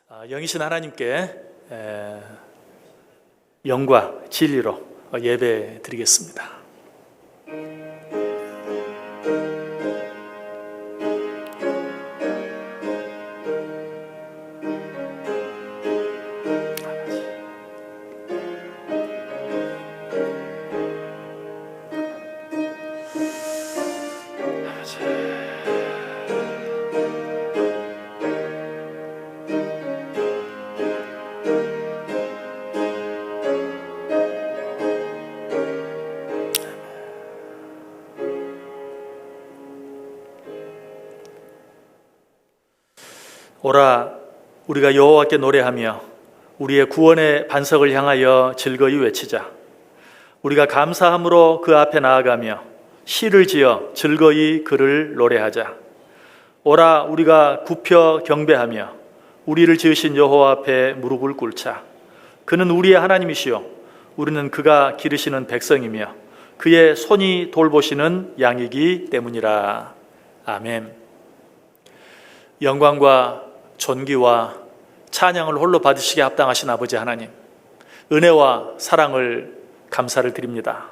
영이신 하나님께 영과 진리로 예배 드리겠습니다. 오라 우리가 여호와께 노래하며 우리의 구원의 반석을 향하여 즐거이 외치자. 우리가 감사함으로 그 앞에 나아가며 시를 지어 즐거이 그를 노래하자. 오라 우리가 굽혀 경배하며 우리를 지으신 여호와 앞에 무릎을 꿇자. 그는 우리의 하나님이시요 우리는 그가 기르시는 백성이며 그의 손이 돌보시는 양이기 때문이라. 아멘. 영광과 존귀와 찬양을 홀로 받으시기에 합당하신 아버지 하나님, 은혜와 사랑을 감사를 드립니다.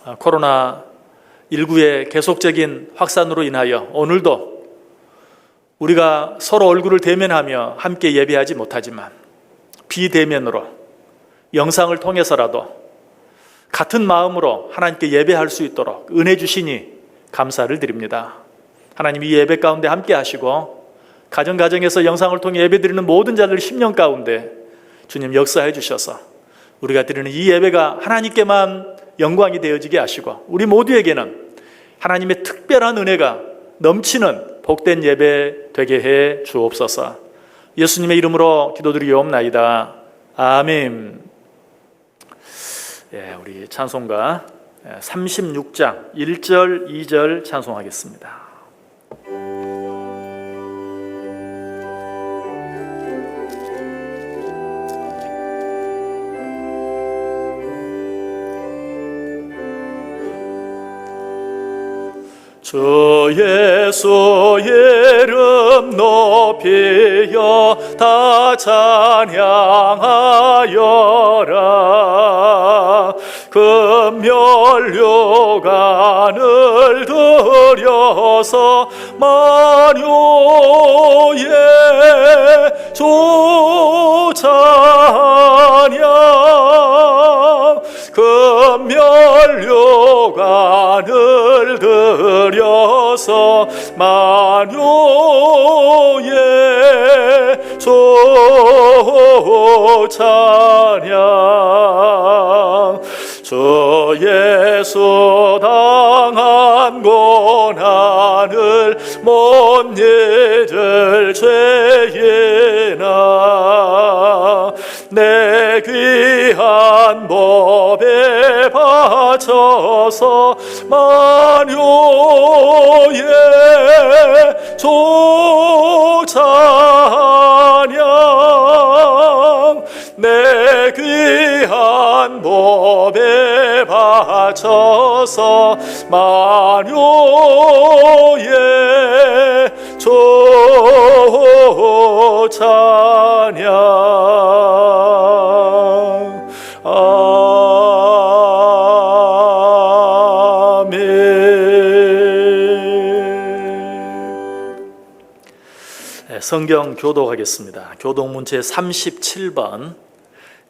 코로나19의 계속적인 확산으로 인하여 오늘도 우리가 서로 얼굴을 대면하며 함께 예배하지 못하지만 비대면으로 영상을 통해서라도 같은 마음으로 하나님께 예배할 수 있도록 은혜 주시니 감사를 드립니다. 하나님, 이 예배 가운데 함께 하시고 가정에서 영상을 통해 예배드리는 모든 자들 10년 가운데 주님 역사해 주셔서 우리가 드리는 이 예배가 하나님께만 영광이 되어지게 하시고 우리 모두에게는 하나님의 특별한 은혜가 넘치는 복된 예배 되게 해 주옵소서. 예수님의 이름으로 기도드리옵나이다. 아멘. 우리 찬송가 36장 1절 2절 찬송하겠습니다. 주 예수 이름 높이여 다 찬양하여라. 금면류관을 들여서 만유의 주 찬양. 금면류관을 들여서 만유의 주 찬양. 주 예수 당한 고난을 못 잊을 죄인아 내 귀한 법에 바쳐서 만유의 주 찬양. 내 귀한 법에 바쳐서 만유의 주 찬양. 아멘. 성경 교독하겠습니다. 교독문 제 37번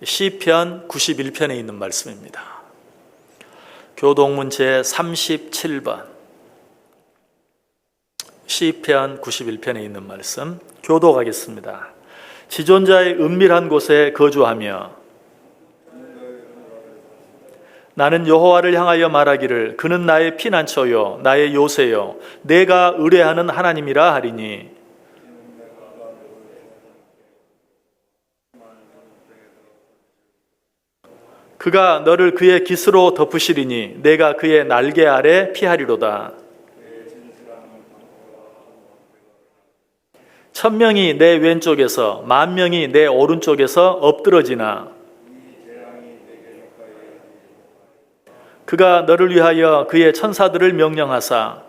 시편 91편에 있는 말씀입니다. 교독문 제 37번 시편 91편에 있는 말씀 교독하겠습니다. 지존자의 은밀한 곳에 거주하며 나는 여호와를 향하여 말하기를 그는 나의 피난처요 나의 요새요 내가 의뢰하는 하나님이라 하리니. 그가 너를 그의 깃으로 덮으시리니 내가 그의 날개 아래 피하리로다. 1000명이 내 왼쪽에서 10,000명이 내 오른쪽에서 엎드러지나 그가 너를 위하여 그의 천사들을 명령하사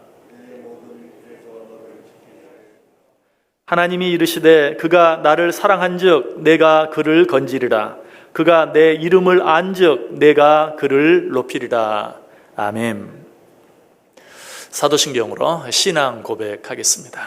하나님이 이르시되 그가 나를 사랑한즉 내가 그를 건지리라. 그가 내 이름을 안즉 내가 그를 높이리라. 아멘. 사도신경으로 신앙 고백하겠습니다.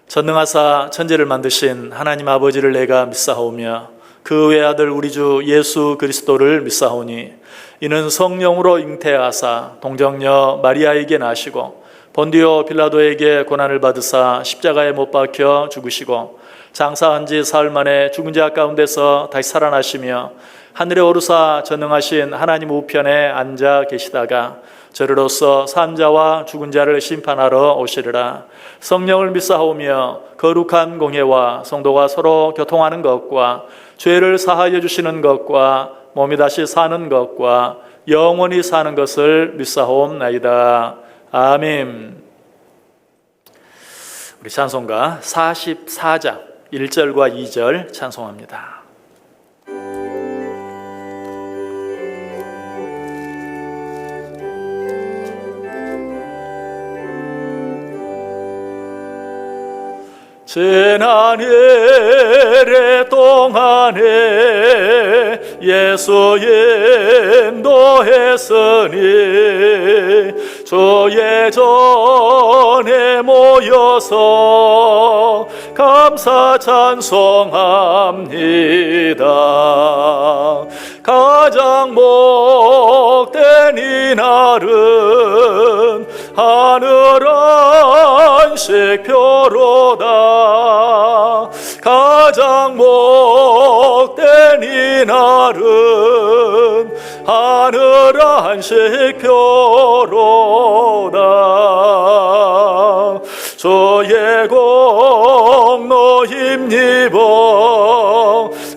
전능하사 천지를 만드신 하나님 아버지를 내가 믿사오며 그 외아들 우리 주 예수 그리스도를 믿사오니 이는 성령으로 잉태하사 동정녀 마리아에게 나시고 본디오 빌라도에게 고난을 받으사 십자가에 못 박혀 죽으시고 장사한 지 사흘 만에 죽은 자 가운데서 다시 살아나시며 하늘에 오르사 전능하신 하나님 우편에 앉아 계시다가 저리로서 산자와 죽은 자를 심판하러 오시리라. 성령을 믿사오며 거룩한 공회와 성도가 서로 교통하는 것과 죄를 사하여 주시는 것과 몸이 다시 사는 것과 영원히 사는 것을 믿사옵나이다. 아멘. 우리 찬송가 44장 1절과 2절 찬송합니다. 지난 일의 동안에 예수 인도했으니 주의 전에 모여서 감사 찬송합니다. 가장 복된 이날은 하늘 안식표로다. 가장 복된 이날은 하늘 안식표로다. 주의 공로 힘입어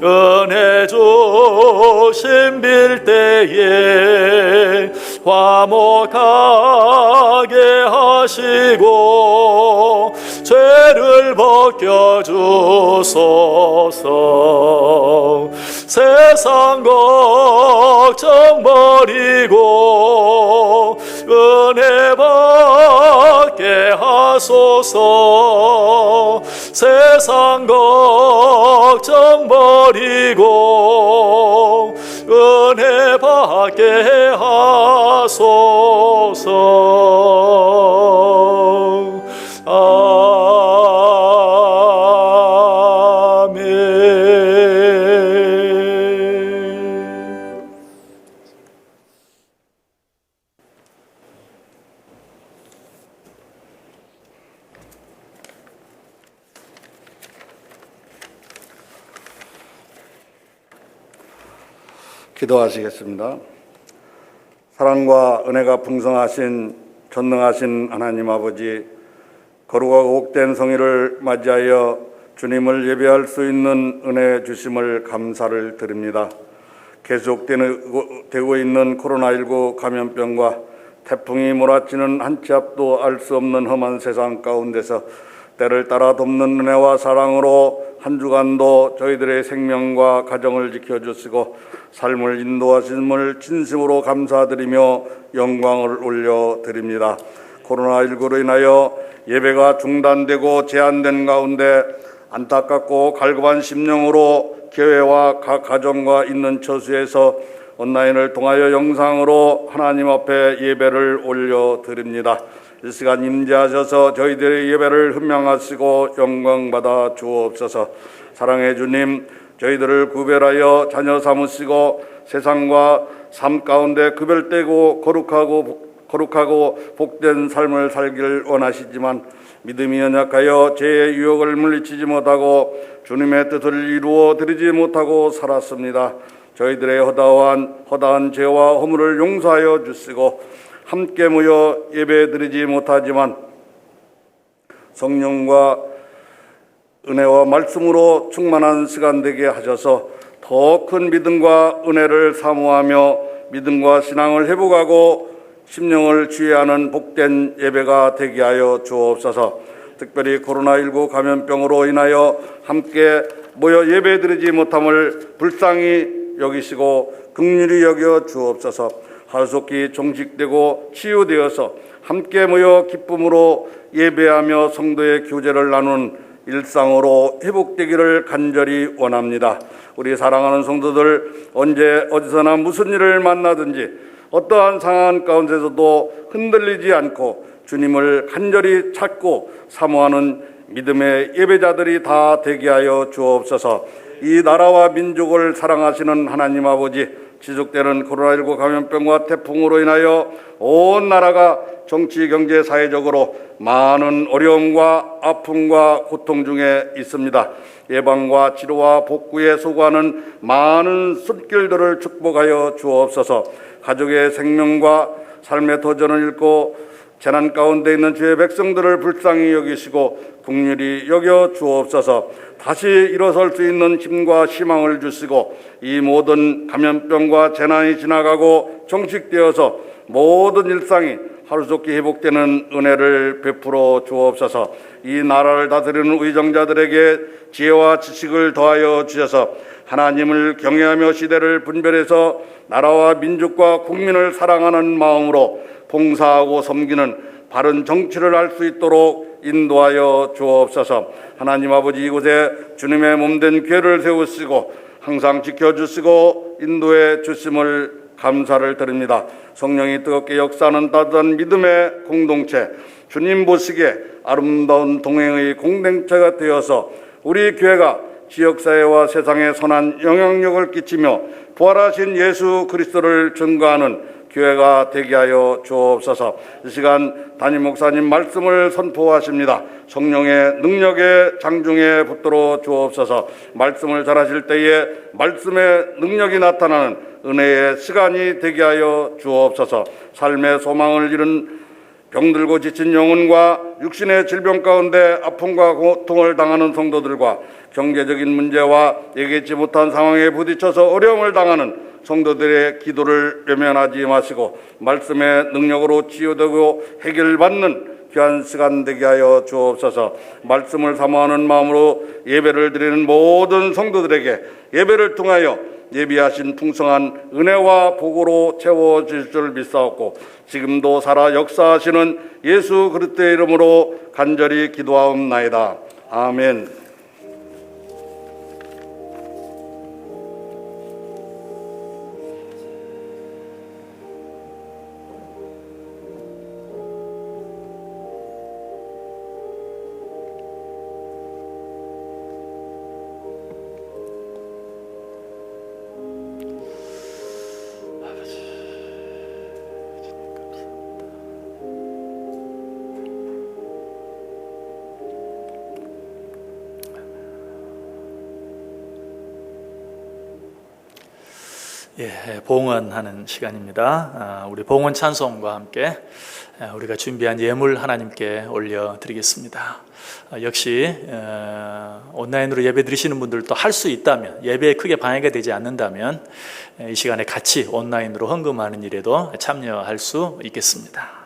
은혜 주심 빌 때에 화목하게 하시고 죄를 벗겨주소서. 세상 걱정 버리고 은혜 받게 하소서. 세상 걱정 버리고 은혜 받게 하소서. 기도하시겠습니다. 사랑과 은혜가 풍성하신 전능하신 하나님 아버지, 거룩하고 복된 성일을 맞이하여 주님을 예배할 수 있는 은혜 주심을 감사를 드립니다. 계속되고 있는 코로나19 감염병과 태풍이 몰아치는 한 치 앞도 알 수 없는 험한 세상 가운데서 때를 따라 돕는 은혜와 사랑으로 한 주간도 저희들의 생명과 가정을 지켜주시고 삶을 인도하심을 진심으로 감사드리며 영광을 올려드립니다. 코로나19로 인하여 예배가 중단되고 제한된 가운데 안타깝고 갈급한 심령으로 교회와 각 가정과 있는 처소에서 온라인을 통하여 영상으로 하나님 앞에 예배를 올려드립니다. 이 시간 임재하셔서 저희들의 예배를 흠양하시고 영광받아 주옵소서. 사랑해 주님, 저희들을 구별하여 자녀 삼으시고 세상과 삶 가운데 구별되고 거룩하고 복된 삶을 살기를 원하시지만 믿음이 연약하여 죄의 유혹을 물리치지 못하고 주님의 뜻을 이루어 드리지 못하고 살았습니다. 저희들의 허다한 죄와 허물을 용서하여 주시고 함께 모여 예배드리지 못하지만 성령과 은혜와 말씀으로 충만한 시간 되게 하셔서 더 큰 믿음과 은혜를 사모하며 믿음과 신앙을 회복하고 심령을 주의하는 복된 예배가 되게 하여 주옵소서. 특별히 코로나19 감염병으로 인하여 함께 모여 예배드리지 못함을 불쌍히 여기시고 긍휼히 여겨 주옵소서. 하루속히 종식되고 치유되어서 함께 모여 기쁨으로 예배하며 성도의 교제를 나눈 일상으로 회복되기를 간절히 원합니다. 우리 사랑하는 성도들, 언제 어디서나 무슨 일을 만나든지 어떠한 상황 가운데서도 흔들리지 않고 주님을 간절히 찾고 사모하는 믿음의 예배자들이 다 되게 하여 주옵소서. 이 나라와 민족을 사랑하시는 하나님 아버지, 지속되는 코로나19 감염병과 태풍으로 인하여 온 나라가 정치, 경제, 사회적으로 많은 어려움과 아픔과 고통 중에 있습니다. 예방과 치료와 복구에 소구하는 많은 손길들을 축복하여 주옵소서. 가족의 생명과 삶의 도전을 잃고 재난 가운데 있는 주의 백성들을 불쌍히 여기시고 긍휼히 여겨 주옵소서. 다시 일어설 수 있는 힘과 희망을 주시고 이 모든 감염병과 재난이 지나가고 종식되어서 모든 일상이 하루속히 회복되는 은혜를 베풀어 주옵소서. 이 나라를 다스리는 의정자들에게 지혜와 지식을 더하여 주셔서 하나님을 경외하며 시대를 분별해서 나라와 민족과 국민을 사랑하는 마음으로 봉사하고 섬기는 바른 정치를 할 수 있도록 인도하여 주옵소서. 하나님 아버지, 이곳에 주님의 몸된 교회를 세우시고 항상 지켜주시고 인도해 주심을 감사를 드립니다. 성령이 뜨겁게 역사하는 따뜻한 믿음의 공동체, 주님 보시기에 아름다운 동행의 공동체가 되어서 우리 교회가 지역사회와 세상에 선한 영향력을 끼치며 부활하신 예수 그리스도를 증거하는 교회가 되게 하여 주옵소서. 이 시간 담임 목사님 말씀을 선포하십니다. 성령의 능력에 장중에 붙들어 주옵소서. 말씀을 전하실 때에 말씀의 능력이 나타나는 은혜의 시간이 되게 하여 주옵소서. 삶의 소망을 잃은 병들고 지친 영혼과 육신의 질병 가운데 아픔과 고통을 당하는 성도들과 경제적인 문제와 예기치 못한 상황에 부딪혀서 어려움을 당하는 성도들의 기도를 외면하지 마시고 말씀의 능력으로 치유되고 해결받는 귀한 시간 되게 하여 주옵소서. 말씀을 사모하는 마음으로 예배를 드리는 모든 성도들에게 예배를 통하여 예비하신 풍성한 은혜와 복으로 채워주실 줄 믿사옵고 지금도 살아 역사하시는 예수 그리스도의 이름으로 간절히 기도하옵나이다. 아멘. 봉헌하는 시간입니다. 우리 봉헌 찬송과 함께 우리가 준비한 예물 하나님께 올려드리겠습니다. 역시 온라인으로 예배 드리시는 분들도 할 수 있다면, 예배에 크게 방해가 되지 않는다면 이 시간에 같이 온라인으로 헌금하는 일에도 참여할 수 있겠습니다.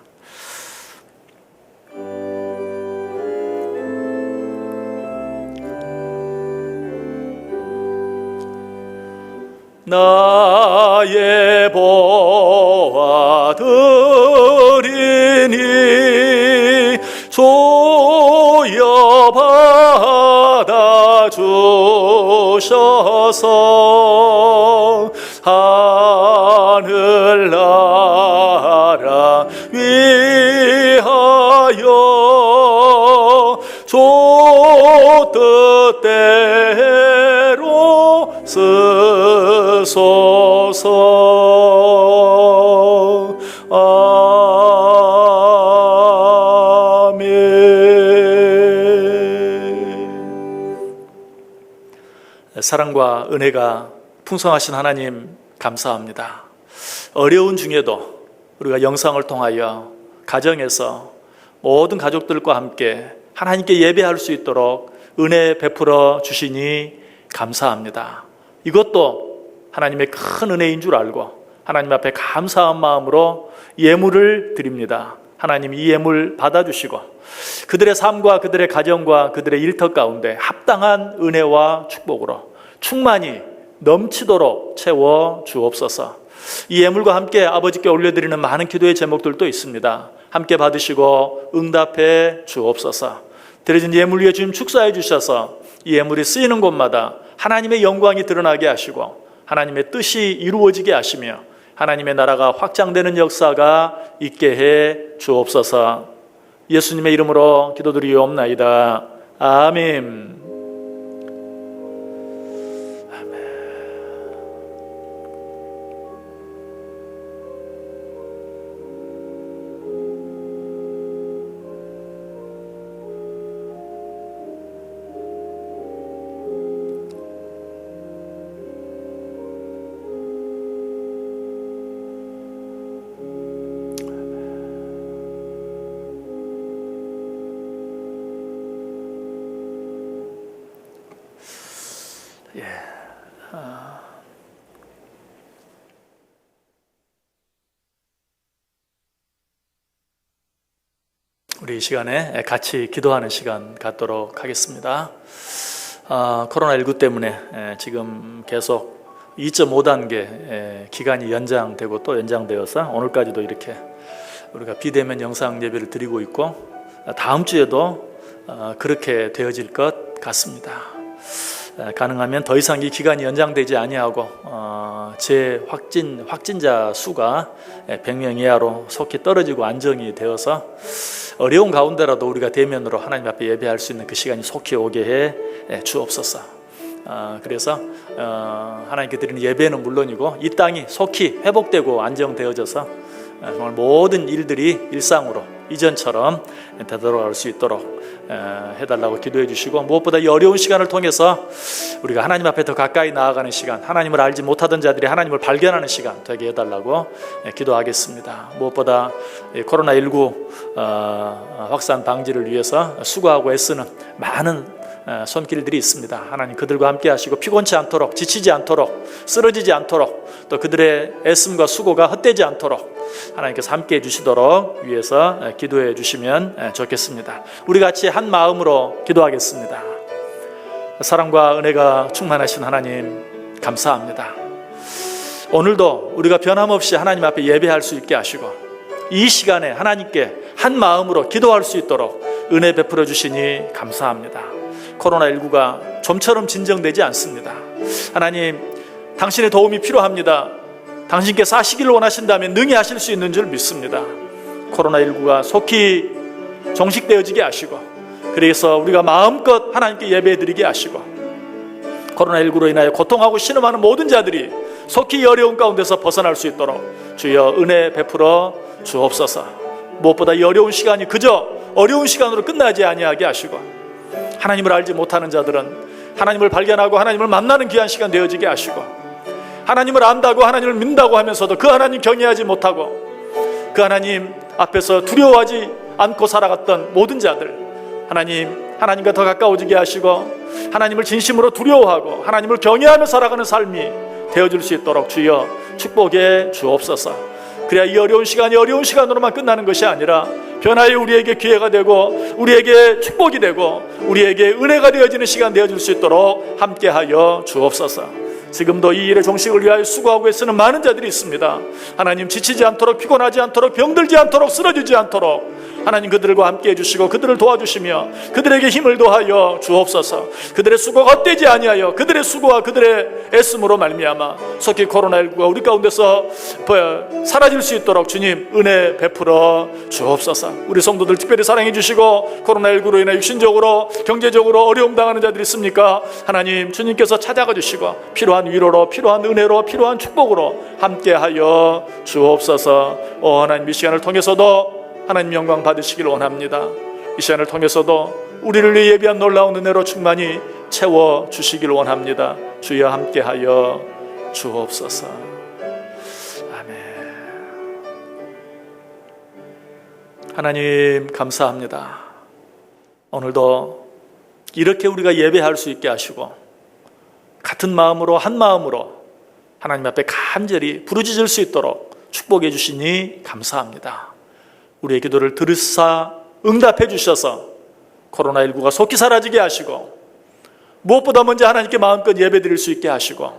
나의 보아 드리니 조여 받아 주셔서 하늘나라 위하여 주 뜻대로 쓰소서. 아멘. 사랑과 은혜가 풍성하신 하나님 감사합니다. 어려운 중에도 우리가 영상을 통하여 가정에서 모든 가족들과 함께 하나님께 예배할 수 있도록 은혜 베풀어 주시니 감사합니다. 이것도 하나님의 큰 은혜인 줄 알고 하나님 앞에 감사한 마음으로 예물을 드립니다. 하나님 이 예물 받아주시고 그들의 삶과 그들의 가정과 그들의 일터 가운데 합당한 은혜와 축복으로 충만히 넘치도록 채워 주옵소서. 이 예물과 함께 아버지께 올려드리는 많은 기도의 제목들도 있습니다. 함께 받으시고 응답해 주옵소서. 드려진 예물 위에 주님 축사해 주셔서 이 예물이 쓰이는 곳마다 하나님의 영광이 드러나게 하시고 하나님의 뜻이 이루어지게 하시며 하나님의 나라가 확장되는 역사가 있게 해 주옵소서. 예수님의 이름으로 기도드리옵나이다. 아멘. 우리 이 시간에 같이 기도하는 시간 갖도록 하겠습니다. 코로나19 때문에 지금 계속 2.5단계 기간이 연장되고 또 연장되어서 오늘까지도 이렇게 우리가 비대면 영상 예배를 드리고 있고 다음 주에도 그렇게 되어질 것 같습니다. 가능하면 더 이상 이 기간이 연장되지 아니하고 확진자 수가 100명 이하로 속히 떨어지고 안정이 되어서 어려운 가운데라도 우리가 대면으로 하나님 앞에 예배할 수 있는 그 시간이 속히 오게 해 주옵소서. 그래서 하나님께 드리는 예배는 물론이고 이 땅이 속히 회복되고 안정되어져서 정말 모든 일들이 일상으로 이전처럼 되돌아갈 수 있도록 해달라고 기도해 주시고, 무엇보다 이 어려운 시간을 통해서 우리가 하나님 앞에 더 가까이 나아가는 시간, 하나님을 알지 못하던 자들이 하나님을 발견하는 시간 되게 해달라고 기도하겠습니다. 무엇보다 코로나19 확산 방지를 위해서 수고하고 애쓰는 많은 손길들이 있습니다. 하나님 그들과 함께 하시고 피곤치 않도록, 지치지 않도록, 쓰러지지 않도록, 또 그들의 애씀과 수고가 헛되지 않도록 하나님께서 함께 해주시도록 위해서 기도해 주시면 좋겠습니다. 우리 같이 한 마음으로 기도하겠습니다. 사랑과 은혜가 충만하신 하나님 감사합니다. 오늘도 우리가 변함없이 하나님 앞에 예배할 수 있게 하시고 이 시간에 하나님께 한 마음으로 기도할 수 있도록 은혜 베풀어 주시니 감사합니다. 코로나19가 좀처럼 진정되지 않습니다. 하나님, 당신의 도움이 필요합니다. 당신께서 하시기를 원하신다면 능히 하실 수 있는 줄 믿습니다. 코로나19가 속히 종식되어지게 하시고, 그래서 우리가 마음껏 하나님께 예배드리게 하시고, 코로나19로 인하여 고통하고 신음하는 모든 자들이 속히 이 어려운 가운데서 벗어날 수 있도록 주여 은혜 베풀어 주옵소서. 무엇보다 이 어려운 시간이 그저 어려운 시간으로 끝나지 아니하게 하시고, 하나님을 알지 못하는 자들은 하나님을 발견하고 하나님을 만나는 귀한 시간 되어지게 하시고, 하나님을 안다고 하나님을 믿는다고 하면서도 그 하나님 경외하지 못하고 그 하나님 앞에서 두려워하지 않고 살아갔던 모든 자들, 하나님과 더 가까워지게 하시고 하나님을 진심으로 두려워하고 하나님을 경외하며 살아가는 삶이 되어줄 수 있도록 주여 축복해 주옵소서. 그래야 이 어려운 시간이 어려운 시간으로만 끝나는 것이 아니라 변화의 우리에게 기회가 되고 우리에게 축복이 되고 우리에게 은혜가 되어지는 시간 되어줄 수 있도록 함께하여 주옵소서. 지금도 이 일의 종식을 위하여 수고하고 애쓰는 많은 자들이 있습니다. 하나님, 지치지 않도록, 피곤하지 않도록, 병들지 않도록, 쓰러지지 않도록 하나님 그들과 함께 해주시고 그들을 도와주시며 그들에게 힘을 더하여 주옵소서. 그들의 수고가 헛되지 아니하여 그들의 수고와 그들의 애씀으로 말미암아 속히 코로나19가 우리 가운데서 사라질 수 있도록 주님 은혜 베풀어 주옵소서. 우리 성도들 특별히 사랑해 주시고 코로나19로 인해 육신적으로 경제적으로 어려움 당하는 자들이 있습니까? 하나님, 주님께서 찾아가 주시고 필요한 위로로, 필요한 은혜로, 필요한 축복으로 함께하여 주옵소서. 하나님, 이 시간을 통해서도 하나님 영광 받으시길 원합니다. 이 시간을 통해서도 우리를 위해 예비한 놀라운 은혜로 충만히 채워주시길 원합니다. 주여 함께하여 주옵소서. 아멘. 하나님 감사합니다. 오늘도 이렇게 우리가 예배할 수 있게 하시고 같은 마음으로 한 마음으로 하나님 앞에 간절히 부르짖을 수 있도록 축복해 주시니 감사합니다. 우리의 기도를 들으사 응답해 주셔서 코로나19가 속히 사라지게 하시고 무엇보다 먼저 하나님께 마음껏 예배드릴 수 있게 하시고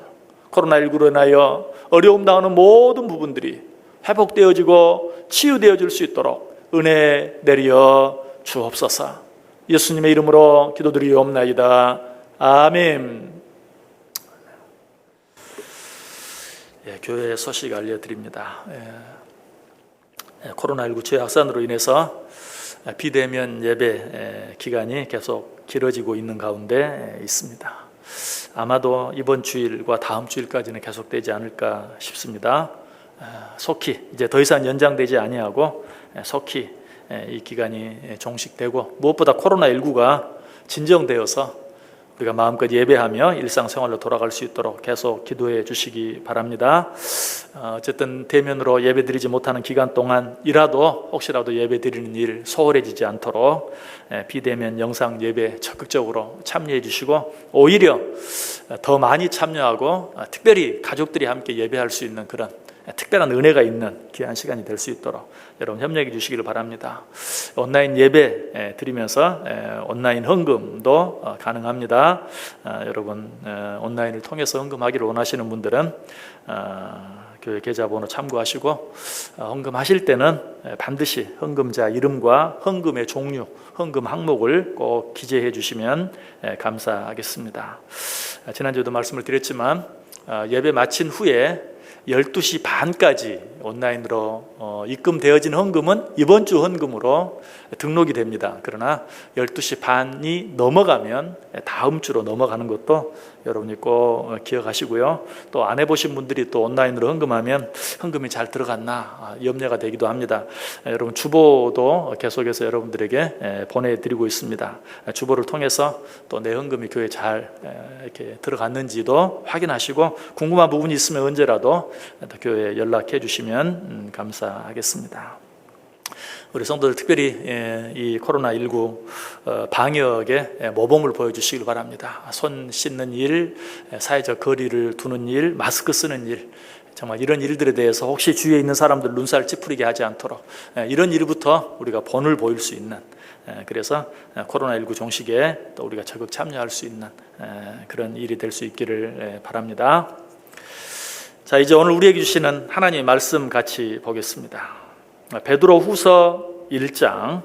코로나19로 인하여 어려움 당하는 모든 부분들이 회복되어지고 치유되어질 수 있도록 은혜 내려 주옵소서. 예수님의 이름으로 기도드리옵나이다. 아멘. 교회 소식 알려드립니다. 코로나19 재확산으로 인해서 비대면 예배 기간이 계속 길어지고 있는 가운데 있습니다. 아마도 이번 주일과 다음 주일까지는 계속되지 않을까 싶습니다. 속히 이제 더 이상 연장되지 아니하고 속히 이 기간이 종식되고, 무엇보다 코로나19가 진정되어서 우리가 마음껏 예배하며 일상생활로 돌아갈 수 있도록 계속 기도해 주시기 바랍니다. 어쨌든 대면으로 예배드리지 못하는 기간 동안이라도 혹시라도 예배드리는 일 소홀해지지 않도록 비대면 영상 예배 적극적으로 참여해 주시고, 오히려 더 많이 참여하고 특별히 가족들이 함께 예배할 수 있는 그런 특별한 은혜가 있는 귀한 시간이 될 수 있도록 여러분 협력해 주시기를 바랍니다. 온라인 예배 드리면서 온라인 헌금도 가능합니다. 여러분 온라인을 통해서 헌금하기를 원하시는 분들은 교회 계좌번호 참고하시고, 헌금하실 때는 반드시 헌금자 이름과 헌금의 종류, 헌금 항목을 꼭 기재해 주시면 감사하겠습니다. 지난주에도 말씀을 드렸지만 예배 마친 후에 12시 반까지 온라인으로 입금되어진 헌금은 이번 주 헌금으로 등록이 됩니다. 그러나 12시 반이 넘어가면 다음 주로 넘어가는 것도 여러분이 꼭 기억하시고요. 또 안 해보신 분들이 또 온라인으로 헌금하면 헌금이 잘 들어갔나 염려가 되기도 합니다. 여러분 주보도 계속해서 여러분들에게 보내드리고 있습니다. 주보를 통해서 또 내 헌금이 교회에 잘 이렇게 들어갔는지도 확인하시고, 궁금한 부분이 있으면 언제라도 교회에 연락해 주시면 감사하겠습니다. 우리 성도들 특별히 이 코로나19 방역에 모범을 보여주시길 바랍니다. 손 씻는 일, 사회적 거리를 두는 일, 마스크 쓰는 일, 정말 이런 일들에 대해서 혹시 주위에 있는 사람들 눈살 찌푸리게 하지 않도록 이런 일부터 우리가 본을 보일 수 있는, 그래서 코로나19 종식에 또 우리가 적극 참여할 수 있는 그런 일이 될 수 있기를 바랍니다. 자, 이제 오늘 우리에게 주시는 하나님의 말씀 같이 보겠습니다. 베드로 후서 1장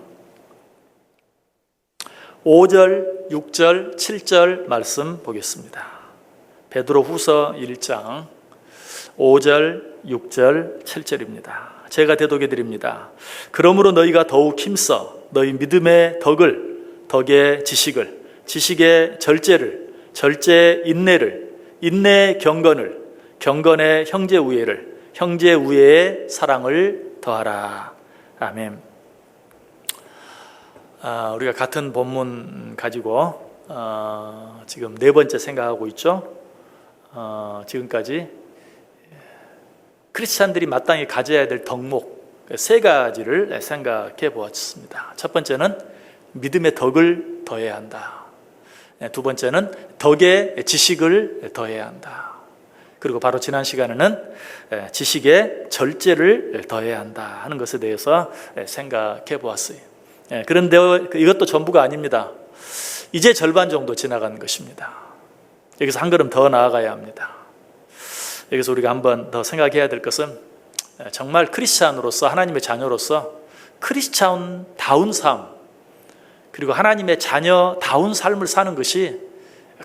5절, 6절, 7절 말씀 보겠습니다. 베드로 후서 1장 5절, 6절, 7절입니다. 제가 대독해 드립니다. 그러므로 너희가 더욱 힘써 너희 믿음의 덕을, 덕의 지식을, 지식의 절제를, 절제의 인내를, 인내의 경건을, 경건의 형제 우애를, 형제 우애의 사랑을 더하라. 아멘. 우리가 같은 본문 가지고 지금 네 번째 생각하고 있죠. 지금까지 크리스찬들이 마땅히 가져야 될 덕목 세 가지를 생각해 보았습니다. 첫 번째는 믿음의 덕을 더해야 한다. 두 번째는 덕의 지식을 더해야 한다. 그리고 바로 지난 시간에는 지식의 절제를 더해야 한다 하는 것에 대해서 생각해 보았어요. 그런데 이것도 전부가 아닙니다. 이제 절반 정도 지나간 것입니다. 여기서 한 걸음 더 나아가야 합니다. 여기서 우리가 한번 더 생각해야 될 것은 정말 크리스찬으로서, 하나님의 자녀로서 크리스찬다운 삶, 그리고 하나님의 자녀다운 삶을 사는 것이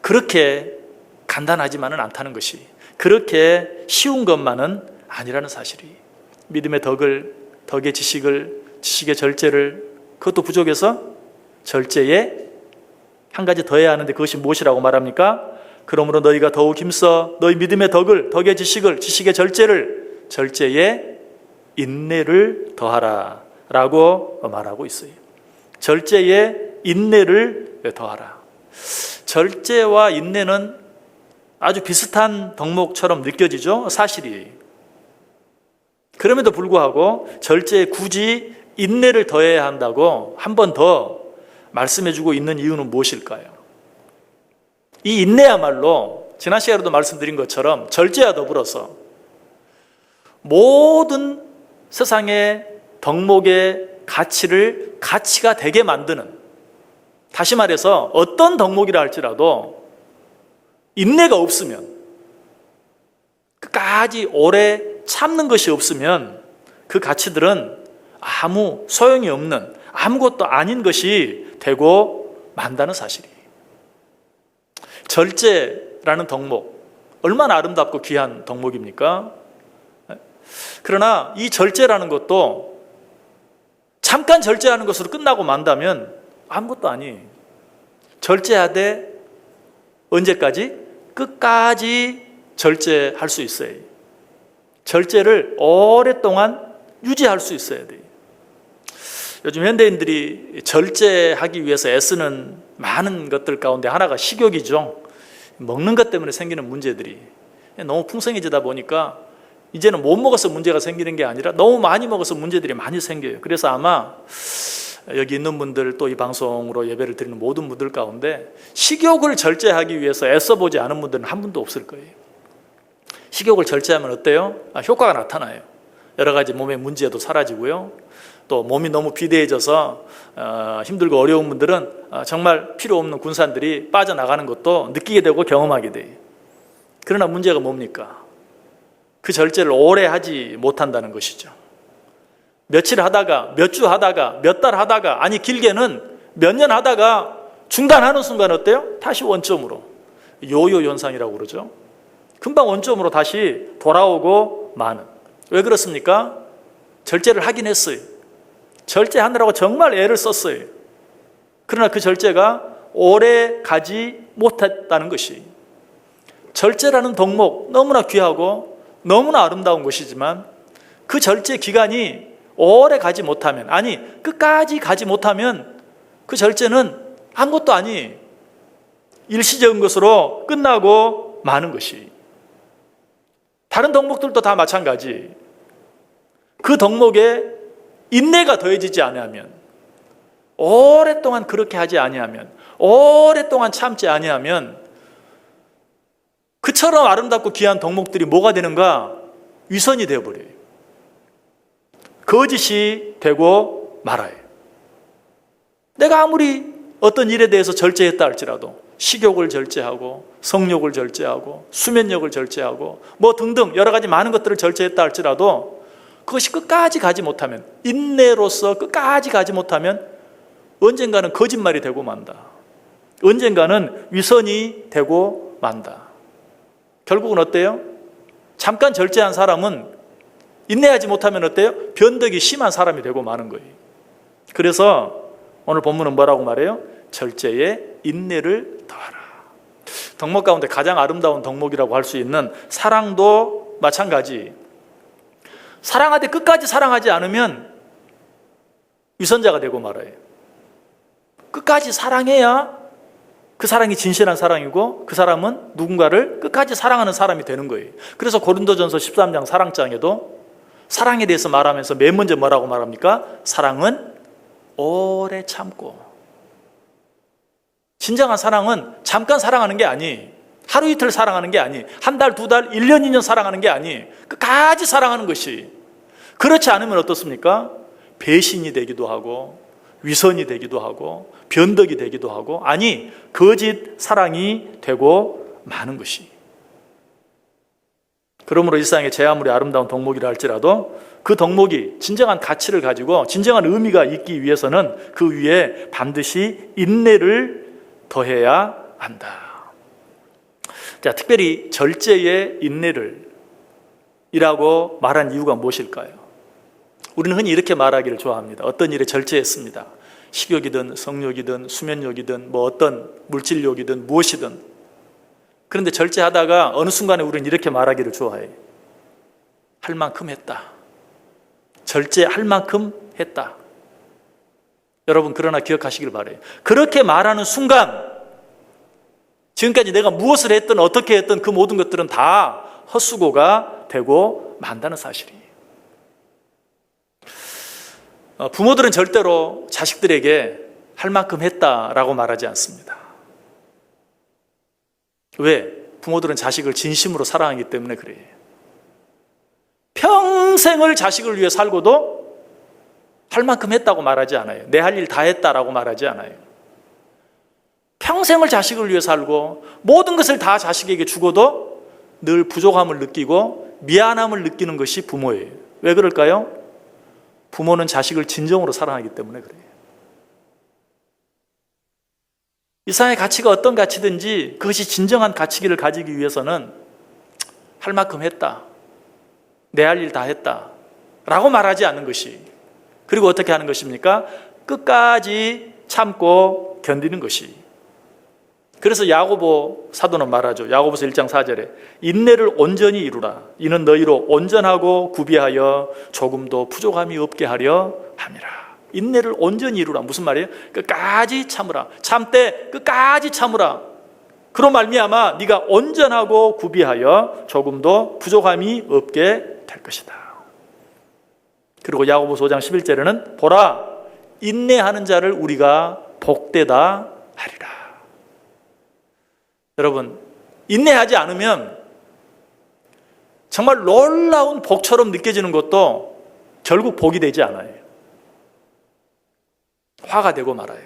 그렇게 간단하지만은 않다는 것이, 그렇게 쉬운 것만은 아니라는 사실이, 믿음의 덕을, 덕의 지식을, 지식의 절제를, 그것도 부족해서 절제에 한 가지 더해야 하는데 그것이 무엇이라고 말합니까? 그러므로 너희가 더욱 힘써 너희 믿음의 덕을, 덕의 지식을, 지식의 절제를, 절제에 인내를 더하라 라고 말하고 있어요. 절제에 인내를 더하라. 절제와 인내는 아주 비슷한 덕목처럼 느껴지죠? 사실이. 그럼에도 불구하고 절제에 굳이 인내를 더해야 한다고 한 번 더 말씀해주고 있는 이유는 무엇일까요? 이 인내야말로 지난 시간에도 말씀드린 것처럼 절제와 더불어서 모든 세상의 덕목의 가치를 가치가 되게 만드는, 다시 말해서 어떤 덕목이라 할지라도 인내가 없으면, 끝까지 오래 참는 것이 없으면 그 가치들은 아무 소용이 없는, 아무것도 아닌 것이 되고 만다는 사실이. 절제라는 덕목, 얼마나 아름답고 귀한 덕목입니까? 그러나 이 절제라는 것도 잠깐 절제하는 것으로 끝나고 만다면 아무것도 아니에요. 절제하되 언제까지? 끝까지 절제할 수 있어야 해요. 절제를 오랫동안 유지할 수 있어야 돼요. 요즘 현대인들이 절제하기 위해서 애쓰는 많은 것들 가운데 하나가 식욕이죠. 먹는 것 때문에 생기는 문제들이 너무 풍성해지다 보니까 이제는 못 먹어서 문제가 생기는 게 아니라 너무 많이 먹어서 문제들이 많이 생겨요. 그래서 아마 여기 있는 분들, 또 이 방송으로 예배를 드리는 모든 분들 가운데 식욕을 절제하기 위해서 애써보지 않은 분들은 한 분도 없을 거예요. 식욕을 절제하면 어때요? 효과가 나타나요. 여러 가지 몸의 문제도 사라지고요. 또 몸이 너무 비대해져서 힘들고 어려운 분들은 정말 필요 없는 군산들이 빠져나가는 것도 느끼게 되고 경험하게 돼요. 그러나 문제가 뭡니까? 그 절제를 오래 하지 못한다는 것이죠. 며칠 하다가, 몇 주 하다가, 몇 달 하다가, 아니 길게는 몇 년 하다가 중단하는 순간 어때요? 다시 원점으로. 요요 현상이라고 그러죠. 금방 원점으로 다시 돌아오고 마는. 왜 그렇습니까? 절제를 하긴 했어요. 절제하느라고 정말 애를 썼어요. 그러나 그 절제가 오래 가지 못했다는 것이, 절제라는 덕목 너무나 귀하고 너무나 아름다운 것이지만 그 절제 기간이 오래 가지 못하면, 아니 끝까지 가지 못하면 그 절제는 아무것도 아니 일시적인 것으로 끝나고 마는 것이. 다른 덕목들도 다 마찬가지. 그 덕목에 인내가 더해지지 아니하면, 오랫동안 그렇게 하지 아니하면, 오랫동안 참지 아니하면 그처럼 아름답고 귀한 덕목들이 뭐가 되는가? 위선이 되어버려요. 거짓이 되고 말아요. 내가 아무리 어떤 일에 대해서 절제했다 할지라도, 식욕을 절제하고 성욕을 절제하고 수면욕을 절제하고 뭐 등등 여러 가지 많은 것들을 절제했다 할지라도 그것이 끝까지 가지 못하면, 인내로서 끝까지 가지 못하면 언젠가는 거짓말이 되고 만다. 언젠가는 위선이 되고 만다. 결국은 어때요? 잠깐 절제한 사람은 인내하지 못하면 어때요? 변덕이 심한 사람이 되고 마는 거예요. 그래서 오늘 본문은 뭐라고 말해요? 절제에 인내를 더하라. 덕목 가운데 가장 아름다운 덕목이라고 할 수 있는 사랑도 마찬가지. 사랑하되 끝까지 사랑하지 않으면 위선자가 되고 말아요. 끝까지 사랑해야 그 사랑이 진실한 사랑이고 그 사람은 누군가를 끝까지 사랑하는 사람이 되는 거예요. 그래서 고린도전서 13장 사랑장에도 사랑에 대해서 말하면서 맨 먼저 뭐라고 말합니까? 사랑은 오래 참고. 진정한 사랑은 잠깐 사랑하는 게 아니, 하루 이틀 사랑하는 게 아니, 한 달, 두 달, 1년, 2년 사랑하는 게 아니, 끝까지 사랑하는 것이. 그렇지 않으면 어떻습니까? 배신이 되기도 하고 위선이 되기도 하고 변덕이 되기도 하고, 아니 거짓 사랑이 되고 마는 것이. 그러므로 일상의 제 아무리 아름다운 덕목이라 할지라도 그 덕목이 진정한 가치를 가지고 진정한 의미가 있기 위해서는 그 위에 반드시 인내를 더해야 한다. 자, 특별히 절제의 인내를 이라고 말한 이유가 무엇일까요? 우리는 흔히 이렇게 말하기를 좋아합니다. 어떤 일에 절제했습니다. 식욕이든 성욕이든 수면욕이든 뭐 어떤 물질욕이든 무엇이든. 그런데 절제하다가 어느 순간에 우리는 이렇게 말하기를 좋아해요. 할 만큼 했다. 절제할 만큼 했다. 여러분, 그러나 기억하시길 바라요. 그렇게 말하는 순간 지금까지 내가 무엇을 했든 어떻게 했든 그 모든 것들은 다 헛수고가 되고 만다는 사실이에요. 부모들은 절대로 자식들에게 할 만큼 했다라고 말하지 않습니다. 왜? 부모들은 자식을 진심으로 사랑하기 때문에 그래요. 평생을 자식을 위해 살고도 할 만큼 했다고 말하지 않아요. 내 할 일 다 했다라고 말하지 않아요. 평생을 자식을 위해 살고 모든 것을 다 자식에게 주고도 늘 부족함을 느끼고 미안함을 느끼는 것이 부모예요. 왜 그럴까요? 부모는 자식을 진정으로 사랑하기 때문에 그래요. 이상의 가치가 어떤 가치든지 그것이 진정한 가치기를 가지기 위해서는 할 만큼 했다, 내 할 일 다 했다 라고 말하지 않는 것이, 그리고 어떻게 하는 것입니까? 끝까지 참고 견디는 것이. 그래서 야고보 사도는 말하죠. 야고보서 1장 4절에 인내를 온전히 이루라. 이는 너희로 온전하고 구비하여 조금도 부족함이 없게 하려 함이라. 인내를 온전히 이루라. 무슨 말이에요? 끝까지 참으라. 참되 끝까지 참으라. 그로 말미암아 네가 온전하고 구비하여 조금도 부족함이 없게 될 것이다. 그리고 야고보서 5장 11절에는 보라, 인내하는 자를 우리가 복되다 하리라. 여러분, 인내하지 않으면 정말 놀라운 복처럼 느껴지는 것도 결국 복이 되지 않아요. 화가 되고 말아요.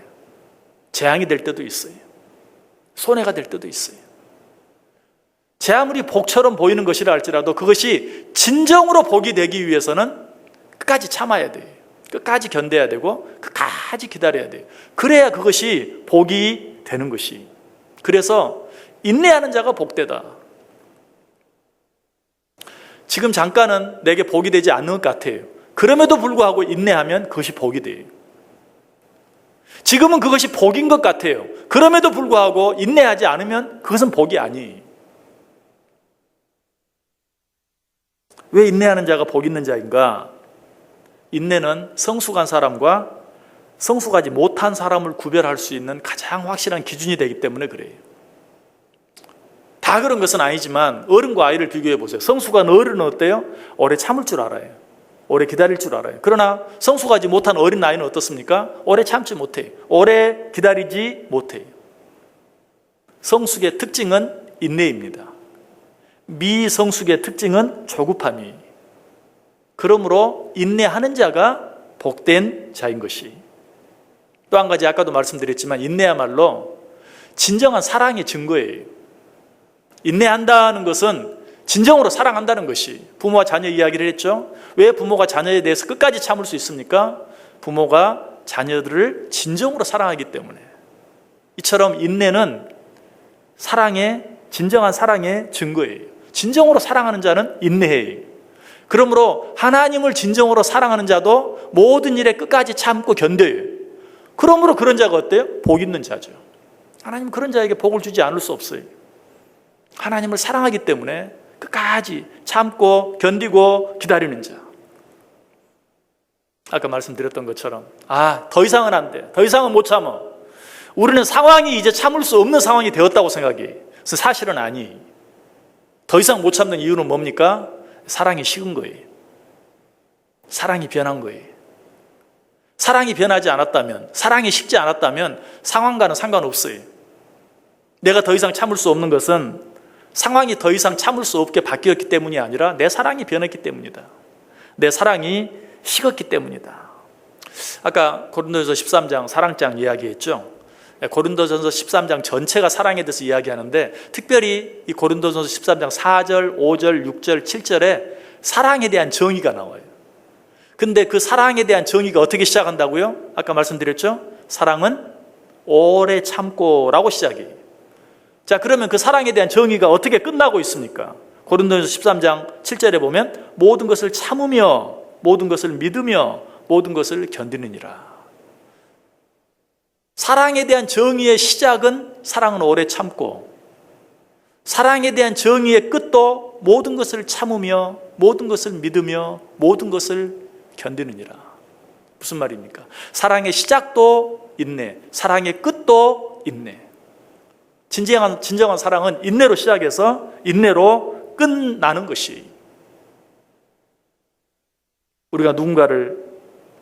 재앙이 될 때도 있어요. 손해가 될 때도 있어요. 제 아무리 복처럼 보이는 것이라 할지라도 그것이 진정으로 복이 되기 위해서는 끝까지 참아야 돼요. 끝까지 견뎌야 되고 끝까지 기다려야 돼요. 그래야 그것이 복이 되는 것이. 그래서 인내하는 자가 복되다. 지금 잠깐은 내게 복이 되지 않는 것 같아요. 그럼에도 불구하고 인내하면 그것이 복이 돼요. 지금은 그것이 복인 것 같아요. 그럼에도 불구하고 인내하지 않으면 그것은 복이 아니에요. 왜 인내하는 자가 복 있는 자인가? 인내는 성숙한 사람과 성숙하지 못한 사람을 구별할 수 있는 가장 확실한 기준이 되기 때문에 그래요. 다 그런 것은 아니지만 어른과 아이를 비교해 보세요. 성숙한 어른은 어때요? 오래 참을 줄 알아요. 오래 기다릴 줄 알아요. 그러나 성숙하지 못한 어린 아이는 어떻습니까? 오래 참지 못해요. 오래 기다리지 못해요. 성숙의 특징은 인내입니다. 미성숙의 특징은 조급함이. 그러므로 인내하는 자가 복된 자인 것이. 또 한 가지 아까도 말씀드렸지만 인내야말로 진정한 사랑의 증거예요. 인내한다는 것은 진정으로 사랑한다는 것이. 부모와 자녀 이야기를 했죠. 왜 부모가 자녀에 대해서 끝까지 참을 수 있습니까? 부모가 자녀들을 진정으로 사랑하기 때문에. 이처럼 인내는 사랑의, 진정한 사랑의 증거예요. 진정으로 사랑하는 자는 인내해요. 그러므로 하나님을 진정으로 사랑하는 자도 모든 일에 끝까지 참고 견뎌요. 그러므로 그런 자가 어때요? 복 있는 자죠. 하나님은 그런 자에게 복을 주지 않을 수 없어요. 하나님을 사랑하기 때문에 끝까지 참고 견디고 기다리는 자. 아까 말씀드렸던 것처럼 더 이상은 안 돼. 더 이상은 못 참아. 우리는 상황이 이제 참을 수 없는 상황이 되었다고 생각해. 그래서 사실은 아니. 더 이상 못 참는 이유는 뭡니까? 사랑이 식은 거예요. 사랑이 변한 거예요. 사랑이 변하지 않았다면, 사랑이 식지 않았다면 상황과는 상관없어요. 내가 더 이상 참을 수 없는 것은 상황이 더 이상 참을 수 없게 바뀌었기 때문이 아니라 내 사랑이 변했기 때문이다. 내 사랑이 식었기 때문이다. 아까 고린도전서 13장 사랑장 이야기했죠. 고린도전서 13장 전체가 사랑에 대해서 이야기하는데 특별히 이 고린도전서 13장 4절, 5절, 6절, 7절에 사랑에 대한 정의가 나와요. 근데 그 사랑에 대한 정의가 어떻게 시작한다고요? 아까 말씀드렸죠? 사랑은 오래 참고라고 시작해요. 자, 그러면 그 사랑에 대한 정의가 어떻게 끝나고 있습니까? 고린도전서 13장 7절에 보면 모든 것을 참으며 모든 것을 믿으며 모든 것을 견디느니라. 사랑에 대한 정의의 시작은 사랑은 오래 참고, 사랑에 대한 정의의 끝도 모든 것을 참으며 모든 것을 믿으며 모든 것을 견디느니라. 무슨 말입니까? 사랑의 시작도 인내, 사랑의 끝도 인내. 진정한 사랑은 인내로 시작해서 인내로 끝나는 것이. 우리가 누군가를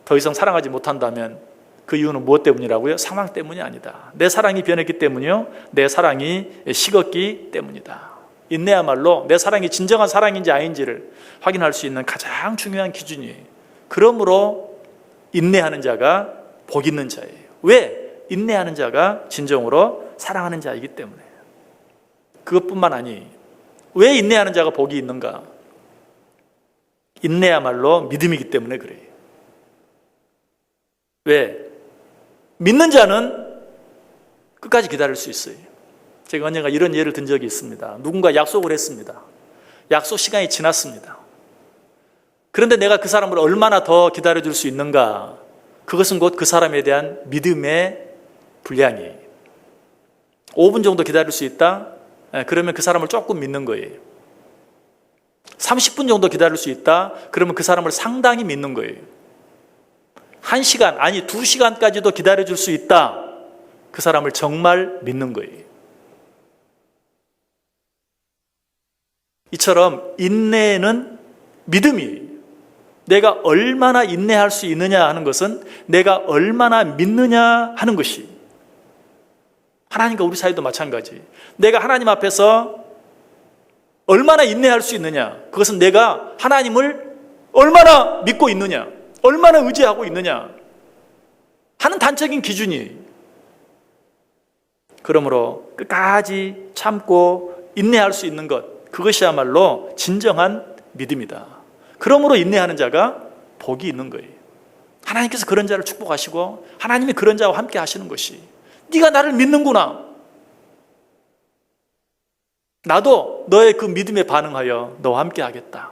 더 이상 사랑하지 못한다면 그 이유는 무엇 때문이라고요? 상황 때문이 아니다. 내 사랑이 변했기 때문이요. 내 사랑이 식었기 때문이다. 인내야말로 내 사랑이 진정한 사랑인지 아닌지를 확인할 수 있는 가장 중요한 기준이에요. 그러므로 인내하는 자가 복 있는 자예요. 왜? 인내하는 자가 진정으로 사랑하는 자이기 때문에. 그것뿐만 아니, 왜 인내하는 자가 복이 있는가? 인내야말로 믿음이기 때문에 그래요. 왜? 믿는 자는 끝까지 기다릴 수 있어요. 제가 언젠가 이런 예를 든 적이 있습니다. 누군가 약속을 했습니다. 약속 시간이 지났습니다. 그런데 내가 그 사람을 얼마나 더 기다려줄 수 있는가? 그것은 곧 그 사람에 대한 믿음의 분량이에요. 5분 정도 기다릴 수 있다? 그러면 그 사람을 조금 믿는 거예요. 30분 정도 기다릴 수 있다? 그러면 그 사람을 상당히 믿는 거예요. 1시간, 아니 2시간까지도 기다려줄 수 있다? 그 사람을 정말 믿는 거예요. 이처럼 인내는 믿음이에요. 내가 얼마나 인내할 수 있느냐 하는 것은 내가 얼마나 믿느냐 하는 것이. 하나님과 우리 사이도 마찬가지. 내가 하나님 앞에서 얼마나 인내할 수 있느냐, 그것은 내가 하나님을 얼마나 믿고 있느냐, 얼마나 의지하고 있느냐 하는 단적인 기준이. 그러므로 끝까지 참고 인내할 수 있는 것, 그것이야말로 진정한 믿음이다. 그러므로 인내하는 자가 복이 있는 거예요. 하나님께서 그런 자를 축복하시고 하나님이 그런 자와 함께 하시는 것이, 네가 나를 믿는구나, 나도 너의 그 믿음에 반응하여 너와 함께 하겠다,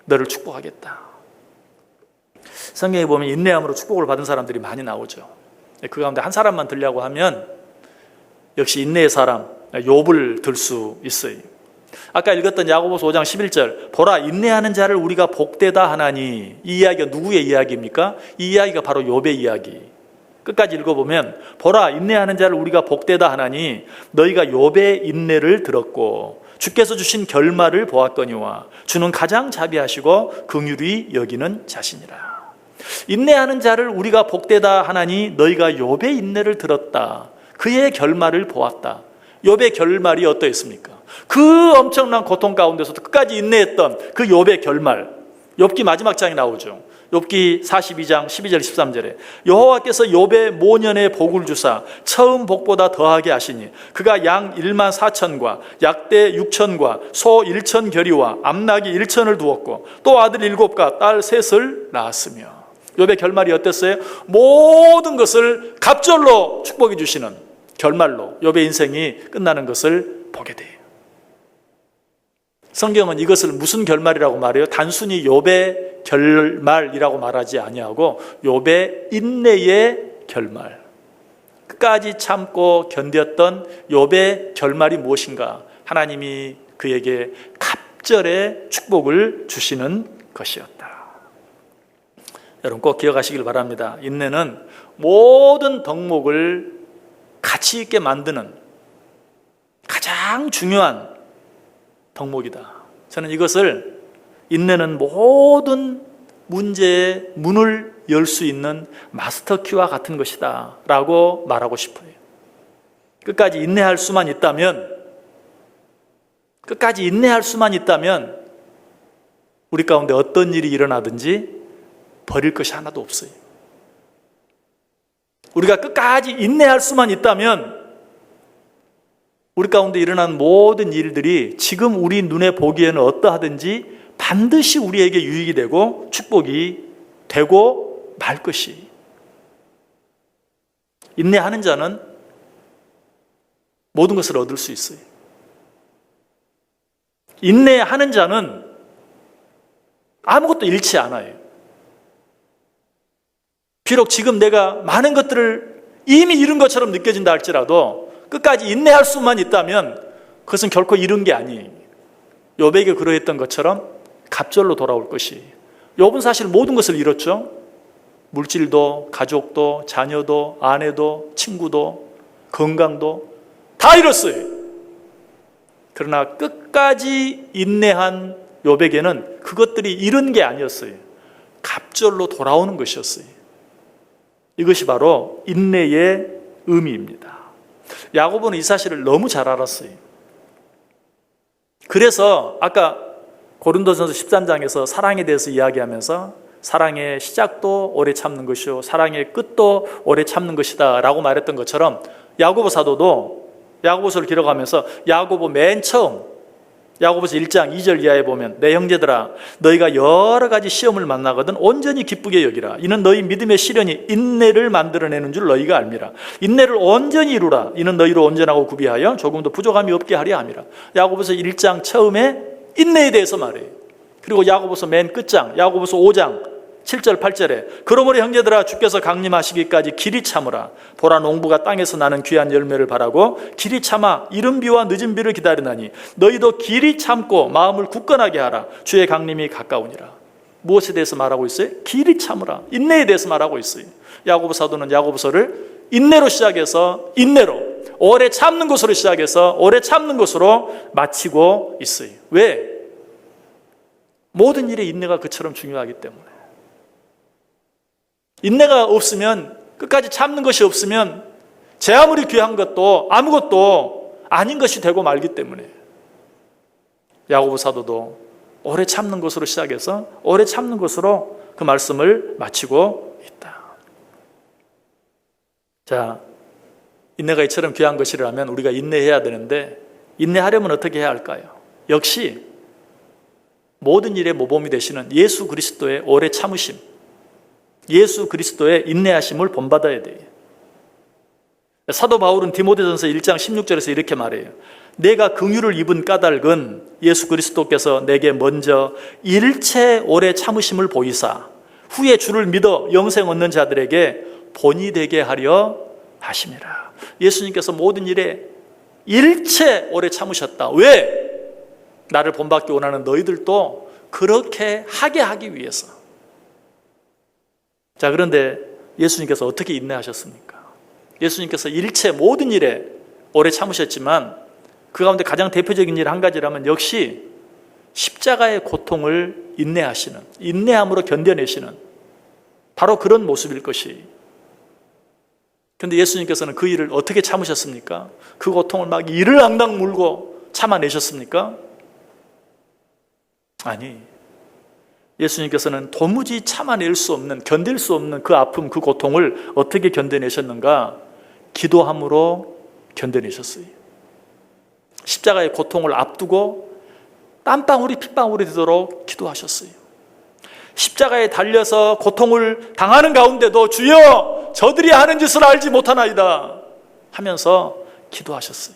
너를 축복하겠다. 성경에 보면 인내함으로 축복을 받은 사람들이 많이 나오죠. 그 가운데 한 사람만 들려고 하면 역시 인내의 사람 욥을 들 수 있어요. 아까 읽었던 야고보서 5장 11절, 보라 인내하는 자를 우리가 복되다 하나니, 이 이야기가 누구의 이야기입니까? 이 이야기가 바로 욥의 이야기. 끝까지 읽어보면 보라 인내하는 자를 우리가 복되다 하나니 너희가 욥의 인내를 들었고 주께서 주신 결말을 보았거니와 주는 가장 자비하시고 긍휼히 여기는 자신이라. 인내하는 자를 우리가 복되다 하나니 너희가 욥의 인내를 들었다, 그의 결말을 보았다. 욥의 결말이 어떠했습니까? 그 엄청난 고통 가운데서도 끝까지 인내했던 그 욥의 결말, 욥기 마지막 장에 나오죠. 욥기 42장 12절 13절에 여호와께서 욥의 모년의 복을 주사 처음 복보다 더하게 하시니 그가 양 1만 4천과 약대 6천과 소 1천 결이와 암나귀 1천을 두었고 또 아들 7과 딸 3을 낳았으며. 욥의 결말이 어땠어요? 모든 것을 갑절로 축복해 주시는 결말로 욥의 인생이 끝나는 것을 보게 돼요. 성경은 이것을 무슨 결말이라고 말해요? 단순히 욥의 결말이라고 말하지 아니하고 욥의 인내의 결말, 끝까지 참고 견뎠던 욥의 결말이 무엇인가? 하나님이 그에게 갑절의 축복을 주시는 것이었다. 여러분 꼭 기억하시길 바랍니다. 인내는 모든 덕목을 가치 있게 만드는 가장 중요한 덕목이다. 저는 이것을 인내는 모든 문제의 문을 열 수 있는 마스터키와 같은 것이다 라고 말하고 싶어요. 끝까지 인내할 수만 있다면, 끝까지 인내할 수만 있다면 우리 가운데 어떤 일이 일어나든지 버릴 것이 하나도 없어요. 우리가 끝까지 인내할 수만 있다면 우리 가운데 일어난 모든 일들이 지금 우리 눈에 보기에는 어떠하든지 반드시 우리에게 유익이 되고 축복이 되고 말 것이. 인내하는 자는 모든 것을 얻을 수 있어요. 인내하는 자는 아무것도 잃지 않아요. 비록 지금 내가 많은 것들을 이미 잃은 것처럼 느껴진다 할지라도 끝까지 인내할 수만 있다면 그것은 결코 잃은 게 아니에요. 욥에게 그러했던 것처럼 갑절로 돌아올 것이. 욥은 사실 모든 것을 잃었죠. 물질도, 가족도, 자녀도, 아내도, 친구도, 건강도 다 잃었어요. 그러나 끝까지 인내한 욥에게는 그것들이 잃은 게 아니었어요. 갑절로 돌아오는 것이었어요. 이것이 바로 인내의 의미입니다. 야고보는 이 사실을 너무 잘 알았어요. 그래서 아까 고린도전서 13장에서 사랑에 대해서 이야기하면서 사랑의 시작도 오래 참는 것이요 사랑의 끝도 오래 참는 것이다 라고 말했던 것처럼 야고보 사도도 야고보서를 기록하면서 야고보 맨 처음 야고보서 1장 2절 이하에 보면 내 형제들아 너희가 여러 가지 시험을 만나거든 온전히 기쁘게 여기라. 이는 너희 믿음의 시련이 인내를 만들어내는 줄 너희가 알미라. 인내를 온전히 이루라. 이는 너희로 온전하고 구비하여 조금도 부족함이 없게 하려 함이라. 야고보서 1장 처음에 인내에 대해서 말해요. 그리고 야고보서 맨 끝장 야고보서 5장 7절 8절에 그러므로 형제들아 주께서 강림하시기까지 길이 참으라. 보라 농부가 땅에서 나는 귀한 열매를 바라고 길이 참아 이른 비와 늦은 비를 기다리나니 너희도 길이 참고 마음을 굳건하게 하라. 주의 강림이 가까우니라. 무엇에 대해서 말하고 있어요? 길이 참으라. 인내에 대해서 말하고 있어요. 야고보 사도는 야고보서를 인내로 시작해서 인내로 오래 참는 것으로 시작해서 오래 참는 것으로 마치고 있어요. 왜? 모든 일에 인내가 그처럼 중요하기 때문에. 인내가 없으면, 끝까지 참는 것이 없으면 제 아무리 귀한 것도 아무것도 아닌 것이 되고 말기 때문에 야고보 사도도 오래 참는 것으로 시작해서 오래 참는 것으로 그 말씀을 마치고 있다. 자, 인내가 이처럼 귀한 것이라면 우리가 인내해야 되는데 인내하려면 어떻게 해야 할까요? 역시 모든 일의 모범이 되시는 예수 그리스도의 오래 참으심, 예수 그리스도의 인내하심을 본받아야 돼요. 사도 바울은 디모데전서 1장 16절에서 이렇게 말해요. 내가 긍휼을 입은 까닭은 예수 그리스도께서 내게 먼저 일체 오래 참으심을 보이사 후에 주를 믿어 영생 얻는 자들에게 본이 되게 하려 하심이라. 예수님께서 모든 일에 일체 오래 참으셨다. 왜? 나를 본받기 원하는 너희들도 그렇게 하게 하기 위해서. 자, 그런데 예수님께서 어떻게 인내하셨습니까? 예수님께서 일체 모든 일에 오래 참으셨지만 그 가운데 가장 대표적인 일 한 가지라면 역시 십자가의 고통을 인내하시는, 인내함으로 견뎌내시는 바로 그런 모습일 것이. 그런데 예수님께서는 그 일을 어떻게 참으셨습니까? 그 고통을 막 이를 앙당 물고 참아내셨습니까? 아니, 예수님께서는 도무지 참아낼 수 없는, 견딜 수 없는 그 아픔, 그 고통을 어떻게 견뎌내셨는가? 기도함으로 견뎌내셨어요. 십자가의 고통을 앞두고 땀방울이 핏방울이 되도록 기도하셨어요. 십자가에 달려서 고통을 당하는 가운데도 주여 저들이 하는 짓을 알지 못하나이다 하면서 기도하셨어요.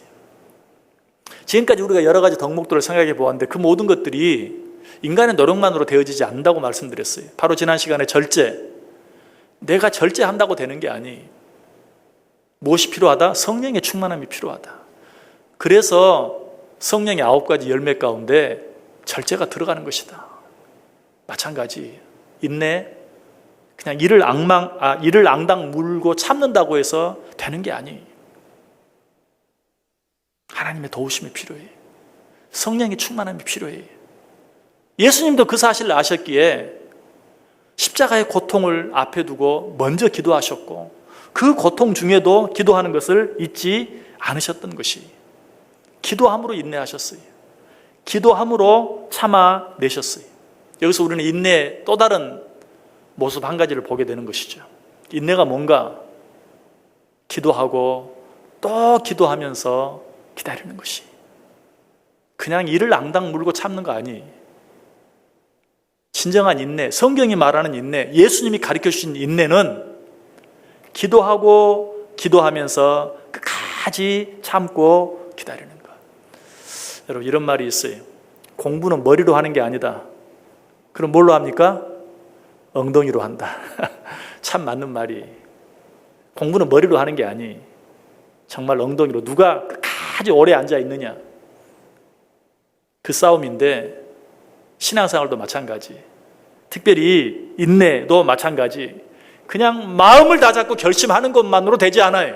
지금까지 우리가 여러 가지 덕목들을 생각해 보았는데 그 모든 것들이 인간의 노력만으로 되어지지 않는다고 말씀드렸어요. 바로 지난 시간에 절제. 내가 절제한다고 되는 게 아니. 무엇이 필요하다? 성령의 충만함이 필요하다. 그래서 성령의 9가지 열매 가운데 절제가 들어가는 것이다. 마찬가지. 인내, 그냥 이를 앙당 물고 참는다고 해서 되는 게 아니. 하나님의 도우심이 필요해. 성령의 충만함이 필요해. 예수님도 그 사실을 아셨기에 십자가의 고통을 앞에 두고 먼저 기도하셨고 그 고통 중에도 기도하는 것을 잊지 않으셨던 것이 기도함으로 인내하셨어요. 기도함으로 참아내셨어요. 여기서 우리는 인내의 또 다른 모습 한 가지를 보게 되는 것이죠. 인내가 뭔가? 기도하고 또 기도하면서 기다리는 것이. 그냥 이를 앙당 물고 참는 거 아니. 진정한 인내, 성경이 말하는 인내, 예수님이 가르쳐주신 인내는 기도하고 기도하면서 끝까지 참고 기다리는 것. 여러분, 이런 말이 있어요. 공부는 머리로 하는 게 아니다. 그럼 뭘로 합니까? 엉덩이로 한다. 참 맞는 말이. 공부는 머리로 하는 게 아니. 정말 엉덩이로. 누가 끝까지 오래 앉아 있느냐. 그 싸움인데 신앙생활도 마찬가지. 특별히 인내도 마찬가지. 그냥 마음을 다잡고 결심하는 것만으로 되지 않아요.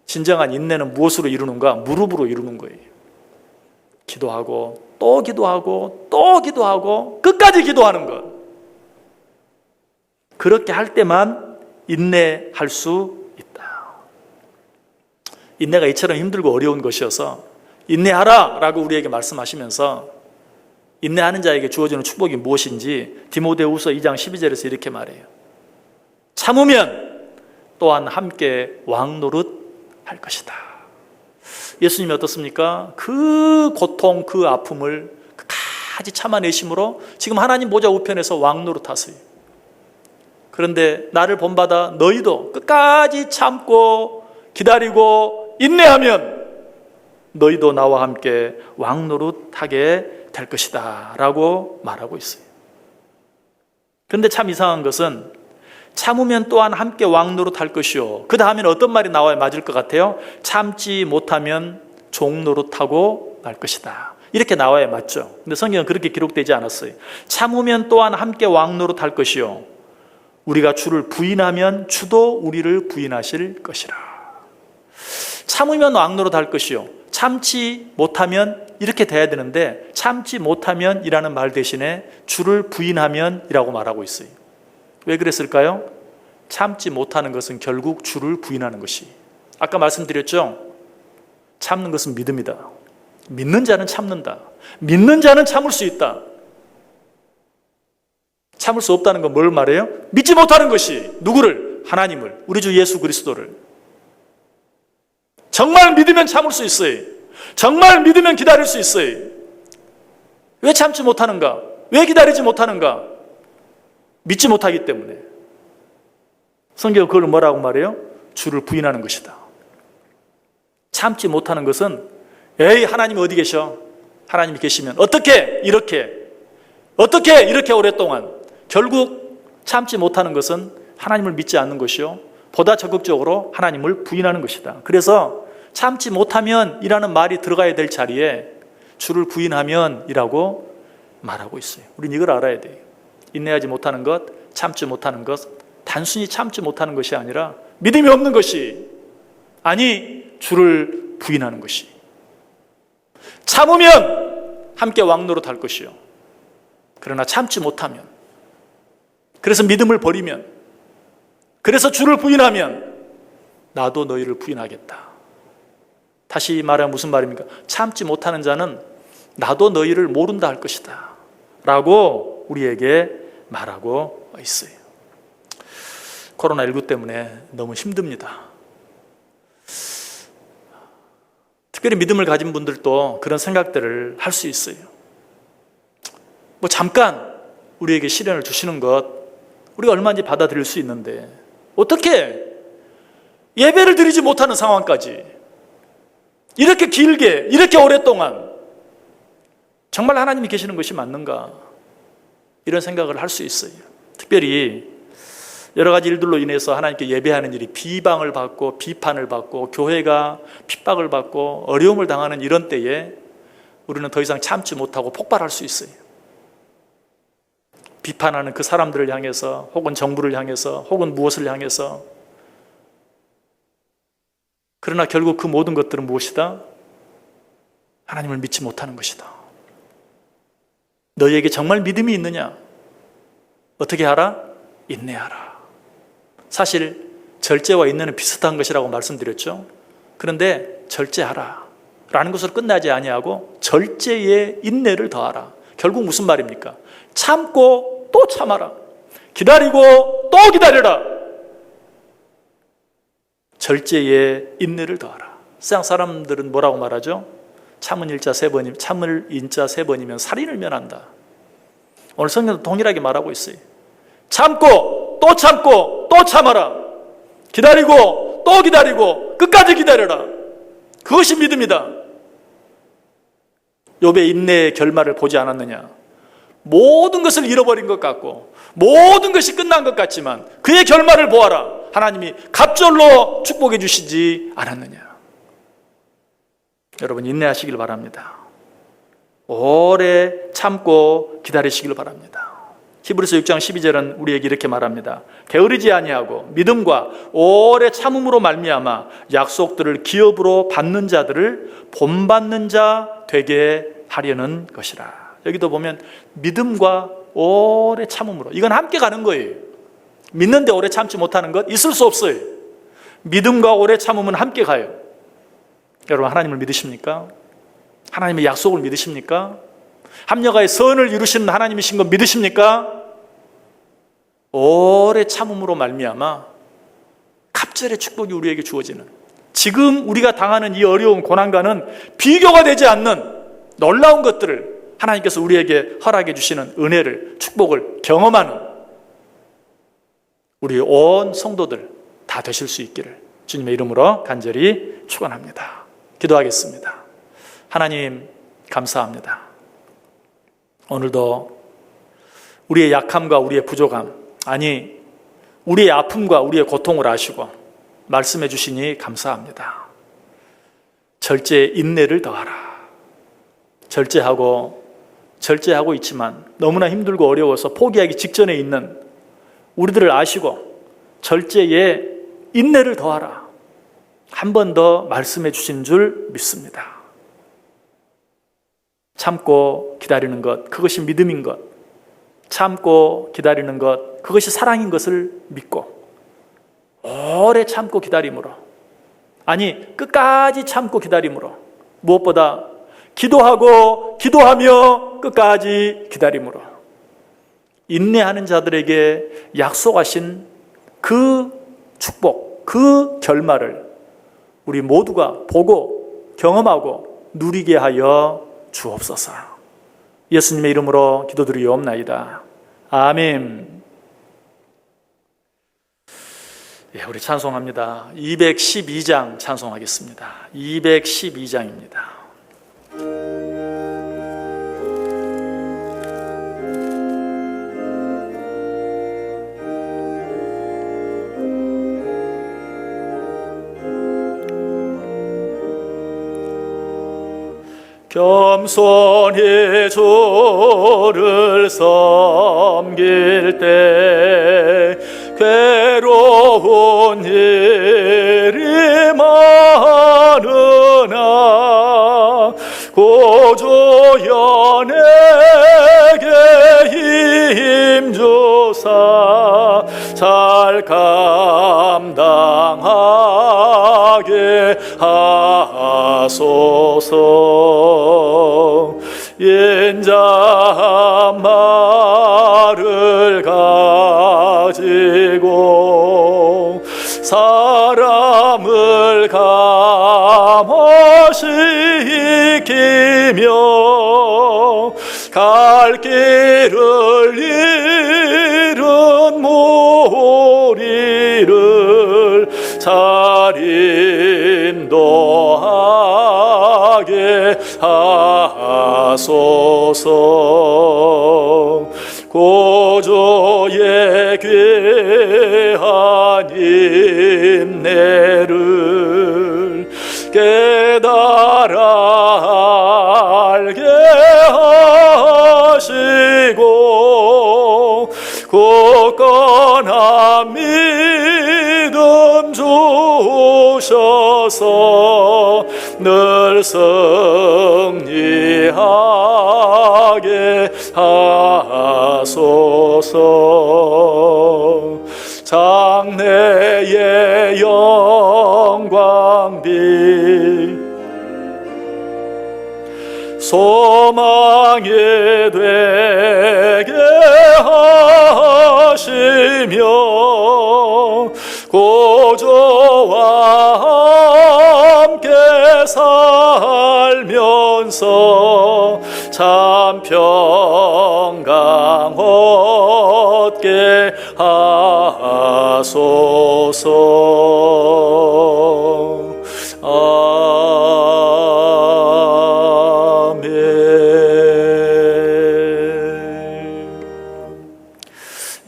진정한 인내는 무엇으로 이루는가? 무릎으로 이루는 거예요. 기도하고 또 기도하고 또 기도하고 끝까지 기도하는 것. 그렇게 할 때만 인내할 수 있다. 인내가 이처럼 힘들고 어려운 것이어서 인내하라 라고 우리에게 말씀하시면서 인내하는 자에게 주어지는 축복이 무엇인지 디모데후서 2장 12절에서 이렇게 말해요. 참으면 또한 함께 왕노릇 할 것이다. 예수님이 어떻습니까? 그 고통, 그 아픔을 끝까지 참아내심으로 지금 하나님 보좌 우편에서 왕노릇하세요. 그런데 나를 본받아 너희도 끝까지 참고 기다리고 인내하면 너희도 나와 함께 왕노릇하게 될 것이다 라고 말하고 있어요. 그런데 참 이상한 것은 참으면 또한 함께 왕노릇할 것이요, 그 다음에는 어떤 말이 나와야 맞을 것 같아요? 참지 못하면 종노릇하고 말 것이다, 이렇게 나와야 맞죠. 근데 성경은 그렇게 기록되지 않았어요. 참으면 또한 함께 왕노릇할 것이요, 우리가 주를 부인하면 주도 우리를 부인하실 것이라. 참으면 왕노릇할 것이요, 참지 못하면 이렇게 돼야 되는데 참지 못하면 이라는 말 대신에 주를 부인하면 이라고 말하고 있어요. 왜 그랬을까요? 참지 못하는 것은 결국 주를 부인하는 것이, 아까 말씀드렸죠? 참는 것은 믿음이다. 믿는 자는 참는다. 믿는 자는 참을 수 있다. 참을 수 없다는 건 뭘 말해요? 믿지 못하는 것이 누구를? 하나님을, 우리 주 예수 그리스도를. 정말 믿으면 참을 수 있어요. 정말 믿으면 기다릴 수 있어요. 왜 참지 못하는가? 왜 기다리지 못하는가? 믿지 못하기 때문에. 성경은 그걸 뭐라고 말해요? 주를 부인하는 것이다. 참지 못하는 것은 에이, 하나님이 어디 계셔? 하나님이 계시면 어떻게 이렇게 오랫동안. 결국 참지 못하는 것은 하나님을 믿지 않는 것이요, 보다 적극적으로 하나님을 부인하는 것이다. 그래서 참지 못하면 이라는 말이 들어가야 될 자리에 주를 부인하면 이라고 말하고 있어요. 우린 이걸 알아야 돼요. 인내하지 못하는 것, 참지 못하는 것, 단순히 참지 못하는 것이 아니라 믿음이 없는 것이, 아니 주를 부인하는 것이. 참으면 함께 왕노릇할 것이요, 그러나 참지 못하면, 그래서 믿음을 버리면, 그래서 주를 부인하면 나도 너희를 부인하겠다. 다시 말하면 무슨 말입니까? 참지 못하는 자는 나도 너희를 모른다 할 것이다 라고 우리에게 말하고 있어요. 코로나19 때문에 너무 힘듭니다. 특별히 믿음을 가진 분들도 그런 생각들을 할 수 있어요. 뭐 잠깐 우리에게 시련을 주시는 것 우리가 얼마든지 받아들일 수 있는데 어떻게 예배를 드리지 못하는 상황까지 이렇게 길게, 이렇게 오랫동안 정말 하나님이 계시는 것이 맞는가, 이런 생각을 할 수 있어요. 특별히 여러 가지 일들로 인해서 하나님께 예배하는 일이 비방을 받고 비판을 받고 교회가 핍박을 받고 어려움을 당하는 이런 때에 우리는 더 이상 참지 못하고 폭발할 수 있어요. 비판하는 그 사람들을 향해서, 혹은 정부를 향해서, 혹은 무엇을 향해서. 그러나 결국 그 모든 것들은 무엇이다? 하나님을 믿지 못하는 것이다. 너희에게 정말 믿음이 있느냐? 어떻게 하라? 인내하라. 사실 절제와 인내는 비슷한 것이라고 말씀드렸죠. 그런데 절제하라 라는 것으로 끝나지 아니하고 절제에 인내를 더하라. 결국 무슨 말입니까? 참고 또 참아라. 기다리고 또 기다려라. 절제에 인내를 더하라. 세상 사람들은 뭐라고 말하죠? 참을 인자 3번이면 살인을 면한다. 오늘 성경도 동일하게 말하고 있어요. 참고 또 참고 또 참아라. 기다리고 또 기다리고 끝까지 기다려라. 그것이 믿음이다. 욥의 인내의 결말을 보지 않았느냐? 모든 것을 잃어버린 것 같고 모든 것이 끝난 것 같지만 그의 결말을 보아라. 하나님이 갑절로 축복해 주시지 않았느냐? 여러분 인내하시길 바랍니다. 오래 참고 기다리시길 바랍니다. 히브리서 6장 12절은 우리에게 이렇게 말합니다. 게으르지 아니하고 믿음과 오래 참음으로 말미암아 약속들을 기업으로 받는 자들을 본받는 자 되게 하려는 것이라. 여기도 보면 믿음과 오래 참음으로, 이건 함께 가는 거예요. 믿는데 오래 참지 못하는 것 있을 수 없어요. 믿음과 오래 참음은 함께 가요. 여러분 하나님을 믿으십니까? 하나님의 약속을 믿으십니까? 합력하여 선을 이루시는 하나님이신 거 믿으십니까? 오래 참음으로 말미암아 갑절의 축복이 우리에게 주어지는, 지금 우리가 당하는 이 어려운 고난과는 비교가 되지 않는 놀라운 것들을 하나님께서 우리에게 허락해 주시는 은혜를, 축복을 경험하는 우리 온 성도들 다 되실 수 있기를 주님의 이름으로 간절히 축원합니다. 기도하겠습니다. 하나님 감사합니다. 오늘도 우리의 약함과 우리의 부족함, 아니 우리의 아픔과 우리의 고통을 아시고 말씀해 주시니 감사합니다. 절제 인내를 더하라. 절제하고 있지만 너무나 힘들고 어려워서 포기하기 직전에 있는 우리들을 아시고 절제에 인내를 더하라. 한 번 더 말씀해 주신 줄 믿습니다. 참고 기다리는 것, 그것이 믿음인 것, 참고 기다리는 것, 그것이 사랑인 것을 믿고 오래 참고 기다림으로, 아니 끝까지 참고 기다림으로, 무엇보다 기도하며 끝까지 기다림으로 인내하는 자들에게 약속하신 그 축복, 그 결말을 우리 모두가 보고 경험하고 누리게 하여 주옵소서. 예수님의 이름으로 기도드리옵나이다. 아멘. 예, 우리 찬송합니다. 212장 찬송하겠습니다. 212장입니다. 겸손히 주를 섬길 때 괴로운 일이 많으나 고조연에게 힘주사 잘 감당하게 하소서. 인자한 말을 가지고 사람을 감화시키며 갈 길을 잃은 무리를 잘 인도하게 하소서. 고조의 귀한 인내를 깨달아 알게 하시고 굳건한 믿음 주셔서 늘 승리하게 하소서. 장래의 영광빛 소망이 되게 하시며 고조와 함께 살면서 참 평강 얻게 하소서.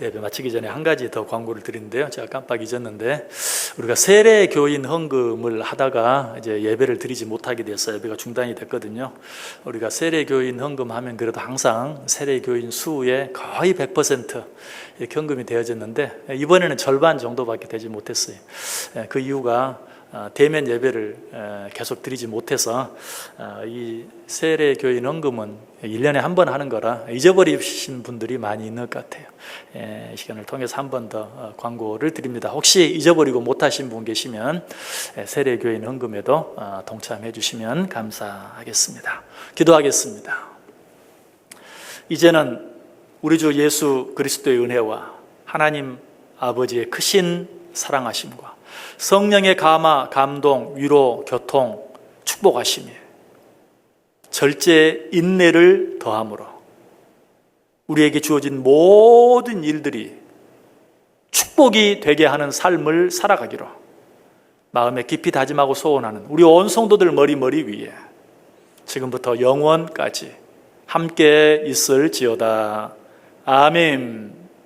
예배 마치기 전에 한 가지 더 광고를 드리는데요. 제가 깜빡 잊었는데, 우리가 세례교인 헌금을 하다가 이제 예배를 드리지 못하게 돼서 예배가 중단이 됐거든요. 우리가 세례교인 헌금하면 그래도 항상 세례교인 수의 거의 100% 이렇게 헌금이 되어졌는데, 이번에는 절반 정도밖에 되지 못했어요. 그 이유가 대면 예배를 계속 드리지 못해서 이 세례교인 헌금은 1년에 한 번 하는 거라 잊어버리신 분들이 많이 있는 것 같아요. 이 시간을 통해서 한 번 더 광고를 드립니다. 혹시 잊어버리고 못하신 분 계시면 세례교인 헌금에도 동참해 주시면 감사하겠습니다. 기도하겠습니다. 이제는 우리 주 예수 그리스도의 은혜와 하나님 아버지의 크신 사랑하심과 성령의 감화, 감동, 위로, 교통, 축복하심이 절제 인내를 더함으로 우리에게 주어진 모든 일들이 축복이 되게 하는 삶을 살아가기로 마음에 깊이 다짐하고 소원하는 우리 온 성도들 머리 위에 지금부터 영원까지 함께 있을지어다. 아멘.